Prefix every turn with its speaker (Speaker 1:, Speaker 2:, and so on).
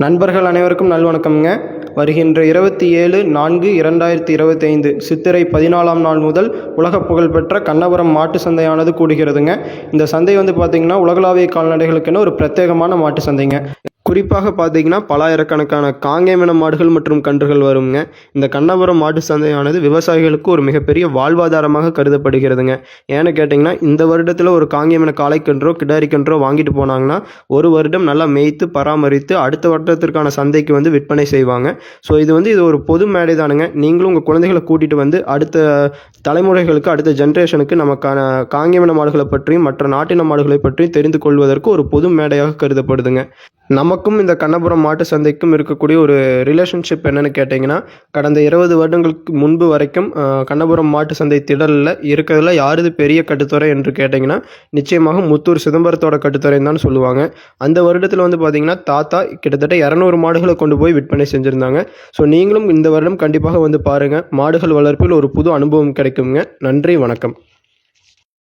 Speaker 1: நண்பர்கள் அனைவருக்கும் நல்வணக்கம்ங்க. வருகின்ற 27/4/2025 சித்திரை 14ஆம் நாள் முதல் உலக புகழ்பெற்ற கண்ணபுரம் மாட்டு சந்தையானது கூடுகிறதுங்க. இந்த சந்தை பார்த்திங்கன்னா உலகளாவிய கால்நடைகளுக்கென ஒரு பிரத்யேகமான மாட்டு சந்தைங்க. குறிப்பாக பார்த்திங்கன்னா பலாயிரக்கணக்கான காங்கேயமின மாடுகள் மற்றும் கன்றுகள் வருங்க. இந்த கண்ணபுரம் மாட்டு சந்தையானது விவசாயிகளுக்கு ஒரு மிகப்பெரிய வாழ்வாதாரமாக கருதப்படுகிறதுங்க. ஏன்னு கேட்டிங்கன்னா இந்த வருடத்தில் ஒரு காங்கேயமின காளைக்கன்றோ கிடாரிக்கன்றோ வாங்கிட்டு போனாங்கன்னா ஒரு வருடம் நல்லா மேய்த்து பராமரித்து அடுத்த வருடத்திற்கான சந்தைக்கு விற்பனை செய்வாங்க. ஸோ இது ஒரு பொது மேடை தானுங்க. நீங்களும் உங்கள் குழந்தைகளை கூட்டிகிட்டு அடுத்த தலைமுறைகளுக்கு அடுத்த ஜென்ரேஷனுக்கு நமக்கான காங்கேயமின மாடுகளை பற்றியும் மற்ற நாட்டின மாடுகளை பற்றியும் தெரிந்து கொள்வதற்கு ஒரு பொது மேடையாக கருதப்படுதுங்க. நமக்கும் இந்த கண்ணபுரம் மாட்டு சந்தைக்கும் இருக்கக்கூடிய ஒரு ரிலேஷன்ஷிப் என்னென்னு கேட்டிங்கன்னா, கடந்த 20 வருடங்களுக்கு முன்பு வரைக்கும் கண்ணபுரம் மாட்டு சந்தை திடலில் இருக்கிறதுல யாருது பெரிய கட்டுத்துறை என்று கேட்டிங்கன்னா நிச்சயமாக முத்தூர் சிதம்பரத்தோட கட்டுத்துறைன்னு தான் சொல்லுவாங்க. அந்த வருடத்தில் பார்த்திங்கன்னா தாத்தா கிட்டத்தட்ட 200 மாடுகளை கொண்டு போய் விற்பனை செஞ்சுருந்தாங்க. ஸோ நீங்களும் இந்த வருடம் கண்டிப்பாக பாருங்கள். மாடுகள் வளர்ப்பில் ஒரு புது அனுபவம் கிடைக்குங்க. நன்றி, வணக்கம்.